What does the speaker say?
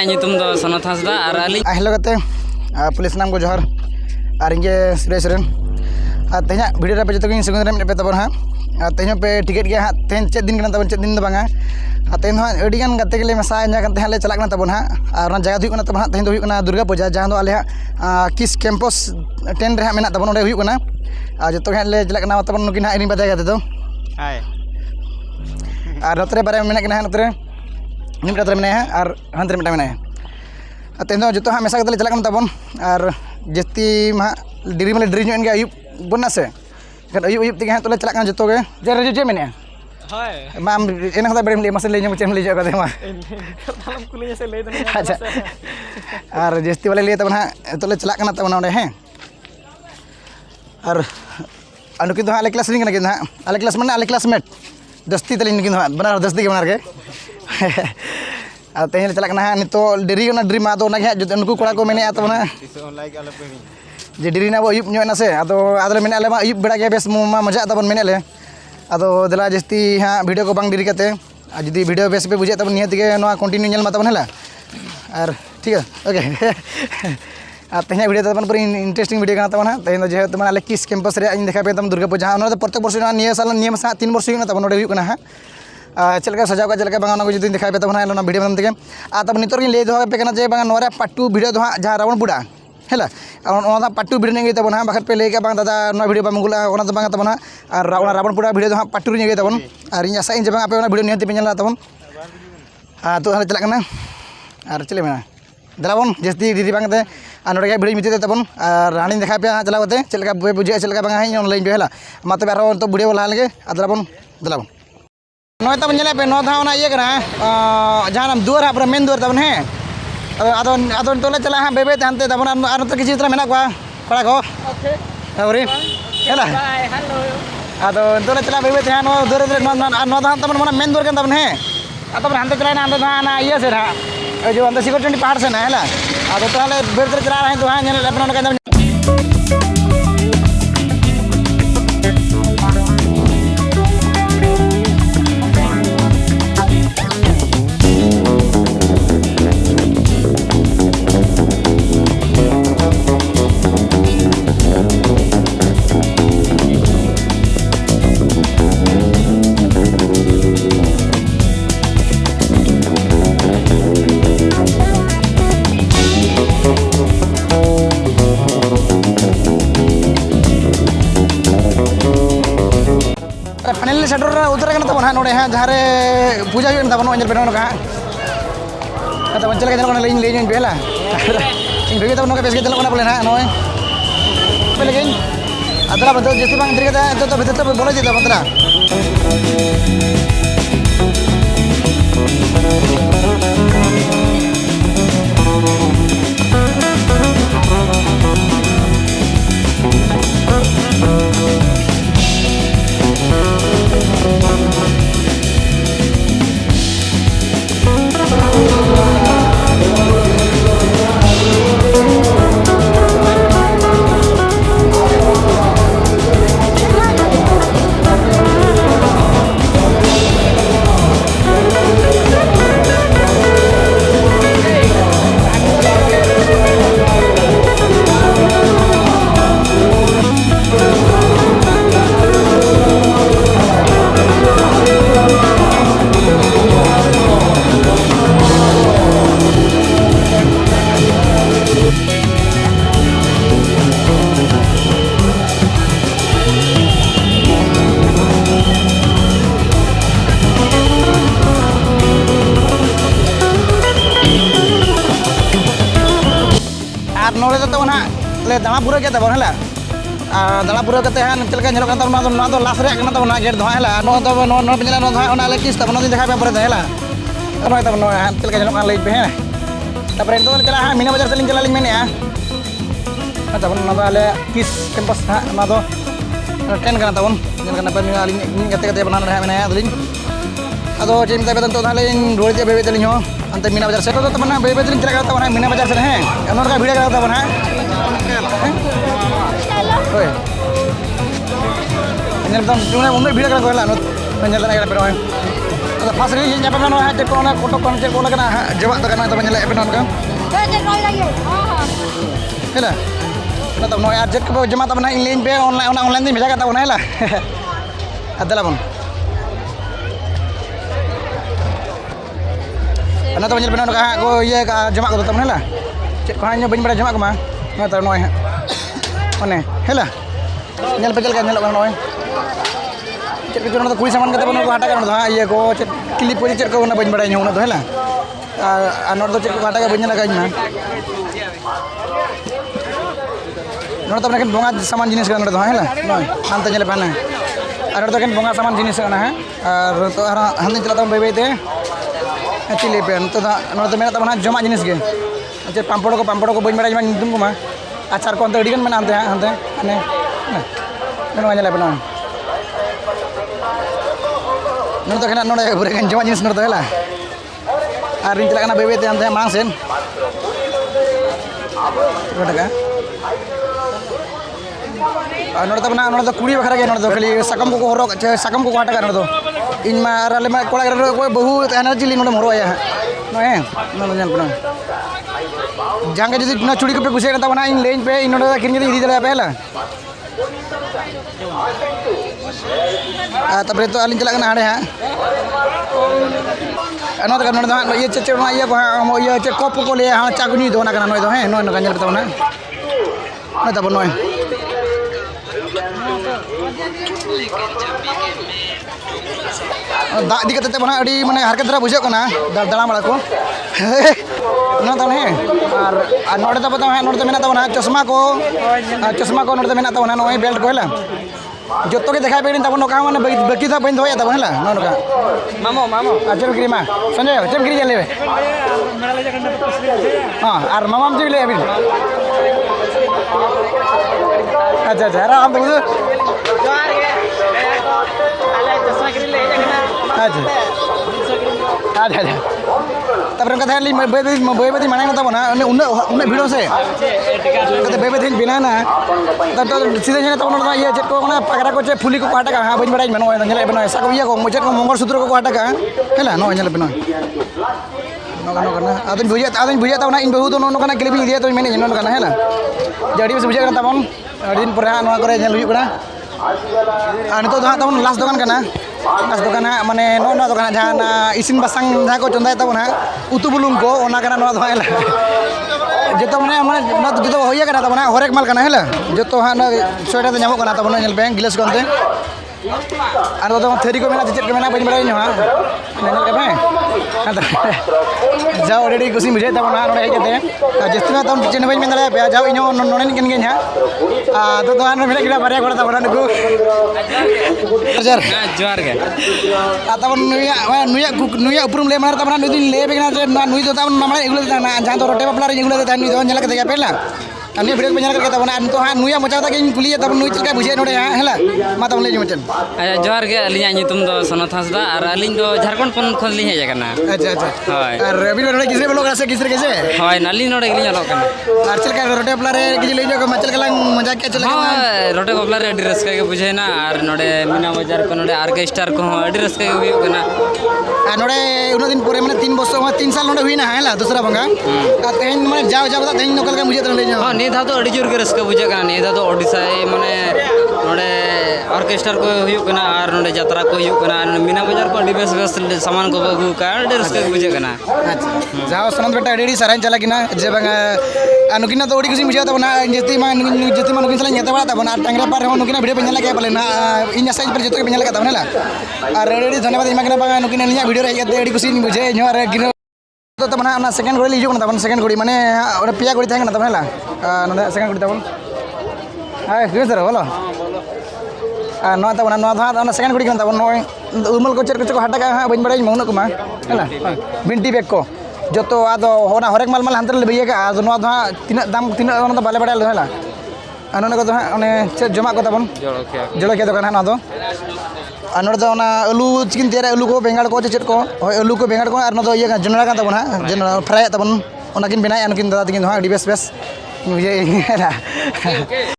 nyutum do Sonat Hasda ar ali hello कते police नाम को जोहर और इंगे सुरेश रेन तेना वीडियो पे जो सुगंध पे तब हाँ तेना पे टिकट गया हाँ तेन चेक दिन तब चेक दिन बांगा तेन हाँ गाते के मेसा ले चलना तब हाँ और जगह तब हाँ तेन दुर्गा पूजा जहाँ दो आले किस कैंपस 10 रे मेना तब जो तो ले चलना तब नुकिन हाँ इन बताया तो और नोतरे बारे में मेना नोतरे निमरात में और हंतरे मिटा में तेन जो हाँ मेसा ले चलना तब और जस्ती हाँ डिरी में डिरी इन अयुब बना से अयुब अयुब तक हाँ तो चलना जो जे जे मेने माम एना खदा बड़े मसे ले चेम ले जाका देमा अच्छा और जस्ती वाले लिए तब हाँ तो ले चलना तब ना हैं और अनुकी तो हाँ आले क्लास रिंग ना आले क्लास में आले क्लासमेट दस्ती तलिन किन हाँ बना दस्ती के बना के तेल चलना हाँ नितो डिरी डिरी मा तो जो उनको कड़ा को मेने तब ना जे डिरी ना अयुब ना से आदो मेने आले मा अयुब बेड़ा के बेस मा मजा तब मेने ले आदो दला जस्ती हाँ वीडियो को बांग डिरी करते जुदी वीडियो बेस पे बुझे तब निहत के नोआ कंटिन्यू नेल मा तब हला और ठीक है ओके तेना वीडियो तब पूरी इंटरेस्टिंग वीडियो करना तब ना तेन जो तुम आले किस कैंपस रे देखा पे तब दुर्गा पूजा हाँ प्रत्येक वर्ष निये साल निये मासा 3 वर्ष तब नोडे हुई हाँ चलका सजाव का चलका बांगा जुदी देखा पे तब ना वीडियो बनते तब नितर गे दो पे जे बांगा पार्ट 2 वीडियो दो हाँ जहाँ रावण पुड़ा है पार्ट 2 वीडियो तब हाँ बाखर पे लेके बांग दादा वीडियो बांगुला बांगा तब और रावण पुड़ा वीडियो हाँ पार्ट 2 तब और इन आशा इन जब पे वीडियो निहत पे नेला तब तो चलना और चले में दलाबन जस्ती दीदी बांगते नोड़े वीडियो मिते तब और हानी देखा पे चलाते चलका बुझे चलका बांगा इन पे है मा तब तो वीडियो लाहा लगे दलाबन दलाबन नॉय तब पे नो था ये जहाँ दुआर हाँ पूरा मेन दुआर तब हैं अदो तो चला हाँ बेबे हानते तब तो किसी तरह मेना कड़ा को अदो तो चला बेबे हाँ दुआर तब मेन दुआर तब हैं तब हानते चला हाँ ये से हाँ जो अंदर सिक्योरिटी पहाड़ से ना है अदो तो बेर चला रहे तो हाँ फाइनली सेटर उतर तब हाँ नोड़े हाँ जहाँ पूजा हुई तब पे हाँ तब चलना लैन पे इन भगे तब बेस चलना बोले हाँ नॉय पे लगे अतरा जैसे बांग तो भीतर तो बोले तब अतरा नोड़े तो हाँ ले दाड़ा पूरा के तब है दाड़ा पूरा करते हाँ चलका तब लास्ट तब गेट दो है पे किस तब दिन देखा पे है तब हाँ चलका लैन पे हैं तब तो चला हाँ मीना बाजार से चला मेने तब आले किस कैंपस हाँ 10 तब पे बना मेना अदो चेम तब तो रोड दिया बेबे तली अंत मीना बाजार से तो तब बेबे तली चला तब मीना बाजार से हैं उनका वीडियो करा तब हाँ उन्हें वीडियो करा फास्ट ᱨᱮ ᱧᱮᱞ ᱧᱟᱢ ᱱᱚᱣᱟ ᱪᱮᱫ ᱠᱚ ᱚᱱᱟ ᱠᱚᱴᱚᱠ ᱠᱚ ᱪᱮᱫ ᱠᱚ ᱚᱱᱟ ᱠᱟᱱᱟ ᱡᱚᱢᱟᱜ ᱫᱚ ᱠᱟᱱᱟ ᱛᱚᱵᱮ ᱧᱮᱞᱮᱫ ᱵᱮᱱ ᱚᱱᱠᱟ ᱦᱮᱞᱟ ᱚᱱᱟ ᱛᱚ ᱱᱚᱜᱼᱚᱭ ᱟᱨ ᱪᱮᱫ ᱠᱚ ᱡᱚᱢᱟᱜ ᱛᱟᱵᱚᱱᱟ ᱤᱧ ᱞᱟᱹᱭᱟᱹᱧ ᱯᱮ ᱚᱱᱞᱟᱭᱤᱱ ᱛᱮᱧ ᱵᱷᱮᱡᱟ ᱠᱟᱜ ᱛᱟᱵᱚᱱᱟ ᱦᱮᱞᱟ ᱟᱨ ᱫᱮᱞᱟᱵᱚᱱ ᱚᱱᱟ ᱛᱚ ᱧᱮᱞ ᱵᱮᱱ ᱚᱱᱠᱟ ᱦᱟᱸᱜ ᱠᱚ ᱤᱭᱟᱹ ᱠᱟᱜᱼᱟ ᱡᱚᱢᱟᱜ ᱠᱚᱫᱚ ᱛᱟᱵᱚᱱ ᱦᱮᱞᱟ ᱪᱮᱫ ᱠᱚ ᱦᱟᱸᱜ ᱤᱧ ᱵᱟᱹᱧ ᱵᱟᱲᱟᱭ ᱡᱚᱢᱟᱜ ᱠᱚᱢᱟ ᱱᱚᱜᱼᱚᱭ ᱛᱚ ᱱᱚᱜᱼᱚᱭ ᱦᱟᱸᱜ ᱚᱱᱮ ᱦᱮᱞᱟ ᱧᱮᱞ ᱯᱮ ᱪᱮᱫ ᱞᱮᱠᱟ ᱧᱮᱞᱚᱜ ᱠᱟᱱᱟ ᱱᱚᱜᱼᱚᱭ ᱪᱮᱫ ᱠᱚ ᱚᱱᱟ ᱫᱚ ᱠᱩᱲᱤ ᱥᱟᱢᱟᱱ ᱠᱟᱛᱮ ᱵᱚᱱ ᱦᱟᱴᱟ ᱠᱟᱜ ᱚᱱᱟ ᱫᱚ ᱦᱟᱸᱜ ᱤᱭᱟᱹ ko ᱪᱮᱫ ᱠᱞᱤᱯ ko ᱪᱮᱫ ᱠᱚ ᱚᱱᱟ ᱵᱟᱹᱧ ᱵᱟᱲᱟᱭ ᱧ ᱚᱱᱟ ᱫᱚ ᱦᱮᱞᱟ ᱟᱨ ᱱᱚᱰᱮ ᱫᱚ ᱪᱮᱫ ᱠᱚ ᱦᱟᱴᱟ ᱠᱟᱜ ᱵᱟᱹᱧ ᱧᱮᱞ ᱟᱠᱟᱫ ᱤᱧ ᱢᱟ नोड़ तो एखन बोंगा सामान जिनिस नोड़ तो हेला हानते चले पाना और नोड़ तो एखन बोंगा सामान जिनिस है और तो हानते चला बै बैते चिली पे तो नोड़ तो मेना तबना जमा जिनिस के चे पापड़ को बन बड़ा नितुम को मा आचार को अंत अड़ीगन मेना हानते हाने नोड़ चले पे नोड़ तो नोड़ पूरे जमा जिनिस नोड़ तो हेला और इन चला बै बैते हानते मांग सेन टका नोड़ तो कुड़ी बखरा के नोड़ तो खाली साकम को हर साकम को हटा नोड़ तो इन मा आले मा कोड़ा बहु एनार्जी नोड़ हरवाया नए नोड़ जहाँ के जुदी चुड़ी को पे कुछ तबना इन लेन पे इन नोड़ किन इदी दे पे हला तब तो आलिन चला हाड़े हाँ नोड़ नोड़ ये चे ये चे कप को ले हाँ चा को नी दो ना नोय दो हैं नोय नोका नेल तबना नोय तब नोय दा दी कते बना अड़ी माने हरकत धरा बुझे कोना दाड़ा माड़ा को ना तने और नोडे तो बताओ नोडे तो मेना तबना चश्मा को नोडे तो मेना तबना नोय बेल्ट को हेला जत्तो के देखा पेडिन तबन नोका माने बाकी था बइन दोया तबन हेला नोका मामो अच्छा गिरी मा संजय चम गिरी चले हां और मामा जी ले अभी अच्छा अरे हम तो अच्छा तब कथा बै बै माना तबना उन भिड़ो से बै बै बिना ना तो सीधे तब ये चेक को पगड़ा को फुली को हटा हाँ बी बड़ा नए साको ये मुचाद को मंगल सूत्र को हटा हेला नए पे आदि बुझे तबना इन बहु तो नौका क्लिप इदिया तो मेने नौका हेला जड़ी बस बुझे तबन दिन पर हुना और नित तब लास्ट दुकान माने नौ दुकान जहाँ इसिन बासांग जहाँ को चंदा तब उतु बुलुंग को हेला जो माने माने जो होना तब हरेक माल हेला जो हाँ सोटा नामों तब पे गिलास को अंते और तो थेरी को मेना चेक को मेना बड़ी बड़ा जाओ रेडी कुछ बुझे तब हेजते जस्ती तब चेन बी मेन पे जाओ इन नोड़े गए हाँ तो मेरा बारे को तब नुकू जोहार के तब नुया उपरूम ले तब नुदी ले नुई तो तब एगुलो जहाँ तो रोटे बापला एगुलो नुई पेला अन्य भिडियो पे तब तो हाँ नुया मचा तक कुलिया तब नुई चलका बुझे नोड़े हाँ हेला मा तब ले मचन अच्छा जोहार के अलिया नितुम दो सनत हांसदा और अलिन दो झारखंड पन खन ली हेज कना अच्छा हाय और रवि नोड़े किसरे बोलो से किसरे कैसे हाय नाली नोड़े गली लोग कना और चलका रोटे बापला रे किजी ले जो मचल कला मजा के चलका हां रोटे बापला रे एड्रेस के बुझे ना और नोड़े मीना बाजार को नोड़े आर्केस्ट्रा को एड्रेस के हुई कना और नोड़े उन दिन पूरे माने 3 वर्ष 3 साल नोड़े हुई ना हेला दूसरा बंगा और तेन माने जाओ जाओ तेन नकल के मुझे तो ले जाओ हां नहीं था तो अड़ी जोर के रस्का बुझे कना नहीं था तो ओडिशा माने नोड़े ऑर्केस्ट्रा को हुई कना और नोड़े यात्रा को हुई कना मीना बाजार को बेस बेस सामान को अगू का अड़ी रस्का बुझे कना अच्छा जाओ सनत बेटा अड़ी साराइन चला किना जे बंगा नुकिना तो ओडी कुछ बुझे तब जस्ती मा नुकिन सला नेता बड़ा तब टांगरा पार नुकिना वीडियो पे नेला के बोले ना इन साइज पर जतो के नेला के तब नेला और अड़ी धन्यवाद इमा के बंगा नुकिना निया वीडियो रे हेते अड़ी कुछ बुझे न्योर गिनो तो तब ना सेकंड घड़ी लिजो तब सेकंड घड़ी माने पिया घड़ी थाना तब हेला ना सेकंड घड़ी तब हाय किस तरह बोलो ना तब ना सेकंड घड़ी तब नय उमल को चेक को हटा हाँ बन बड़ा मौन को मा हेला बिंटी बैग को जो तो आदो होना हरेक माल माल हांतर ले भैया का तीना दाम तीना बाले बड़ा हेला नोने को हाँ चेक जमा को तब जड़किया दुकान ना दो और नोड़ तो आलू चिकन तैयार आलू को बेंगाड़ को चेक को आलू को बेंगाड़ को और ये जनरा का तब जनरा फ्राई तब बनाए नुकिन दादा तकिन बेस बेस बुझे